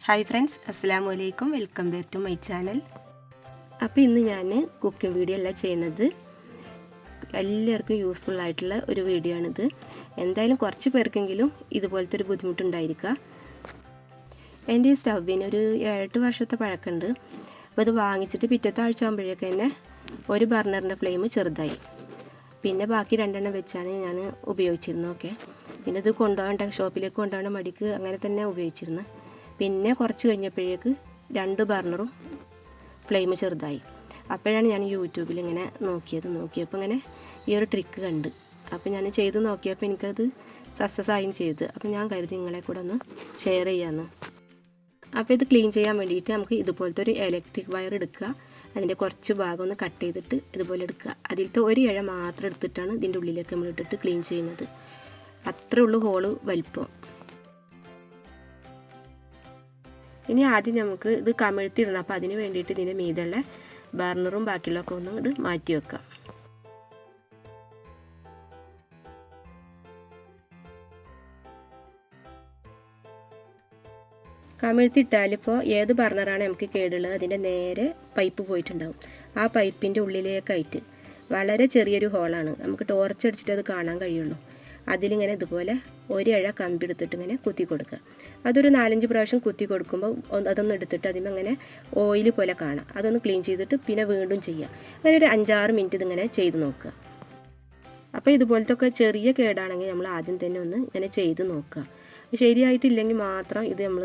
Hi friends, അസ്സലാമു അലൈക്കും. Welcome back to my channel. അപ്പോൾ ഇന്ന് ഞാൻ കുക്കിംഗ് വീഡിയോ അല്ല ചെയ്യുന്നത്, എല്ലാവർക്കും യൂസ്ഫുൾ ആയിട്ടുള്ള ഒരു വീഡിയോ ആണിത്. എന്തായാലും കുറച്ച് പേർക്കെങ്കിലും ഇതുപോലത്തെ ഒരു ബുദ്ധിമുട്ടുണ്ടായിരിക്കുക. എൻ്റെ ഈ സ്റ്റൗവിന് ഒരു 7-8 വർഷത്തെ പഴക്കമുണ്ട്. അപ്പോൾ അത് വാങ്ങിച്ചിട്ട് പിറ്റത്തെ ആഴ്ച ആകുമ്പോഴേക്ക് തന്നെ ഒരു ബർണറിൻ്റെ ഫ്ലെയിം ചെറുതായി. പിന്നെ ബാക്കി 2 എണ്ണം വെച്ചാണ് ഞാൻ ഉപയോഗിച്ചിരുന്നത്. ഓക്കെ, പിന്നെ ഇത് കൊണ്ടുപോകേണ്ട ഷോപ്പിലേക്ക് കൊണ്ടുപോകേണ്ട മടിക്ക് അങ്ങനെ തന്നെ ഉപയോഗിച്ചിരുന്നു. പിന്നെ കുറച്ച് കഴിഞ്ഞപ്പോഴേക്ക് 2 ബർണറും ഫ്ലെയിം ചെറുതായി. അപ്പോഴാണ് ഞാൻ യൂട്യൂബിൽ ഇങ്ങനെ നോക്കിയപ്പോൾ ഇങ്ങനെ ഈ ഒരു ട്രിക്ക് കണ്ട്. അപ്പോൾ ഞാൻ ചെയ്ത് നോക്കിയപ്പോൾ എനിക്കത് സക്സസ് ആയും ചെയ്ത്. അപ്പോൾ ഞാൻ കരുതി നിങ്ങളെ കൂടെ ഒന്ന് ഷെയർ ചെയ്യാമെന്ന്. അപ്പോൾ ഇത് ക്ലീൻ ചെയ്യാൻ വേണ്ടിയിട്ട് നമുക്ക് ഇതുപോലത്തെ ഒരു ഇലക്ട്രിക് വയർ എടുക്കുക. അതിൻ്റെ കുറച്ച് ഭാഗം ഒന്ന് കട്ട് ചെയ്തിട്ട് ഇതുപോലെ എടുക്കുക. അതിലത്തെ ഒരു ഇഴ മാത്രം എടുത്തിട്ടാണ് ഇതിൻ്റെ ഉള്ളിലേക്ക് നമ്മൾ ഇട്ടിട്ട് ക്ലീൻ ചെയ്യുന്നത്. അത്രേ ഉള്ളൂ ഹോള് വലിപ്പം. ഇനി ആദ്യം നമുക്ക് ഇത് കമിഴ്ത്തിയിടണം. അപ്പോൾ അതിന് വേണ്ടിയിട്ട് ഇതിൻ്റെ മീതുള്ള ബർണറും ബാക്കിയുള്ളതൊക്കെ ഒന്ന് ഇത് മാറ്റി വെക്കാം. കമിഴ്ത്തിയിട്ടാലിപ്പോൾ ഏത് ബർണറാണ് നമുക്ക് കേടുള്ളത് അതിൻ്റെ നേരെ പൈപ്പ് പോയിട്ടുണ്ടാവും. ആ പൈപ്പിൻ്റെ ഉള്ളിലേക്കായിട്ട് വളരെ ചെറിയൊരു ഹോളാണ്, നമുക്ക് ടോർച്ച് അടിച്ചിട്ട് അത് കാണാൻ കഴിയുള്ളൂ. അതിലിങ്ങനെ ഇതുപോലെ ഒരു ഇഴ കമ്പി എടുത്തിട്ട് ഇങ്ങനെ കുത്തി കൊടുക്കുക. അതൊരു 4-5 പ്രാവശ്യം കുത്തി കൊടുക്കുമ്പോൾ അതൊന്ന് എടുത്തിട്ട് അതിമങ്ങനെ ഓയിൽ പോലെ കാണാം. അതൊന്ന് ക്ലീൻ ചെയ്തിട്ട് പിന്നെ വീണ്ടും ചെയ്യുക. അങ്ങനെ ഒരു 5-6 മിനിറ്റ് ഇതിങ്ങനെ ചെയ്ത് നോക്കുക. അപ്പോൾ ഇതുപോലത്തെ ഒക്കെ ചെറിയ കേടാണെങ്കിൽ നമ്മൾ ആദ്യം തന്നെ ഒന്ന് ഇങ്ങനെ ചെയ്ത് നോക്കുക. ശരിയായിട്ടില്ലെങ്കിൽ മാത്രം ഇത് നമ്മൾ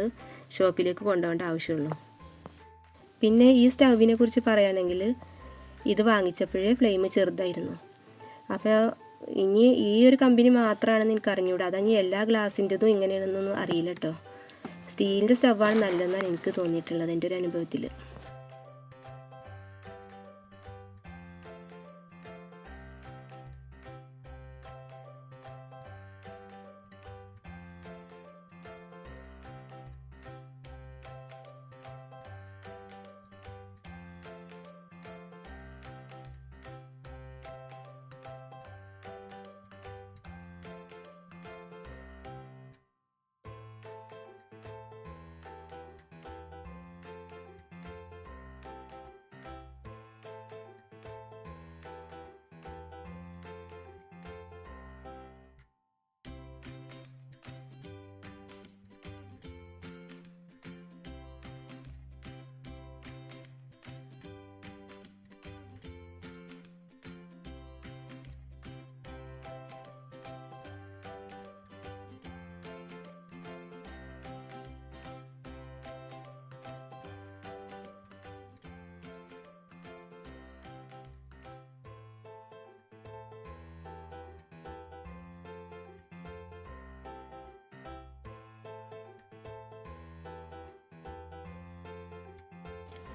ഷോപ്പിലേക്ക് കൊണ്ടുപോകേണ്ട ആവശ്യമുള്ളൂ. പിന്നെ ഈ സ്റ്റൗവിനെ കുറിച്ച് പറയുകയാണെങ്കിൽ ഇത് വാങ്ങിച്ചപ്പോഴേ ഫ്ലെയിം ചെറുതായിരുന്നു. അപ്പോൾ ഇനി ഈ ഒരു കമ്പനി മാത്രമാണെന്ന് എനിക്ക് അറിഞ്ഞൂടാ. അതഞ്ഞി എല്ലാ ഗ്ലാസിൻ്റെതും ഇങ്ങനെയാണെന്നൊന്നും അറിയില്ല കേട്ടോ. സ്റ്റീലിൻ്റെ സ്റ്റവാണ് നല്ലതെന്നാണ് എനിക്ക് തോന്നിയിട്ടുള്ളത് എൻ്റെ ഒരു അനുഭവത്തിൽ.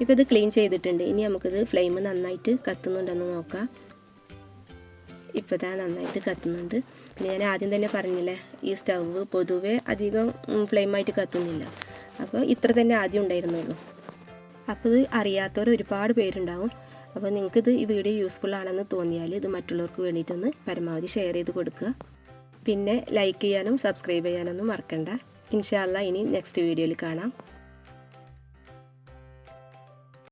ഇപ്പോൾ ഇത് ക്ലീൻ ചെയ്തിട്ടുണ്ട്. ഇനി നമുക്കിത് ഫ്ലെയിം നന്നായിട്ട് കത്തുന്നുണ്ടെന്ന് നോക്കാം. ഇപ്പോൾ ഇതാ നന്നായിട്ട് കത്തുന്നുണ്ട്. പിന്നെ ഞാൻ ആദ്യം തന്നെ പറഞ്ഞില്ലേ, ഈ സ്റ്റൗവ് പൊതുവേ അധികം ഫ്ലെയിമായിട്ട് കത്തുന്നില്ല. അപ്പോൾ ഇത്ര തന്നെ ആദ്യം ഉണ്ടായിരുന്നുള്ളൂ. അപ്പോൾ ഇത് അറിയാത്തവർ ഒരുപാട് പേരുണ്ടാവും. അപ്പോൾ നിങ്ങൾക്കിത് ഈ വീഡിയോ യൂസ്ഫുൾ ആണെന്ന് തോന്നിയാൽ ഇത് മറ്റുള്ളവർക്ക് വേണ്ടിയിട്ടൊന്ന് പരമാവധി ഷെയർ ചെയ്ത് കൊടുക്കുക. പിന്നെ ലൈക്ക് ചെയ്യാനും സബ്സ്ക്രൈബ് ചെയ്യാനൊന്നും മറക്കണ്ട. ഇൻഷാ അല്ലാഹ് ഇനി നെക്സ്റ്റ് വീഡിയോയിൽ കാണാം.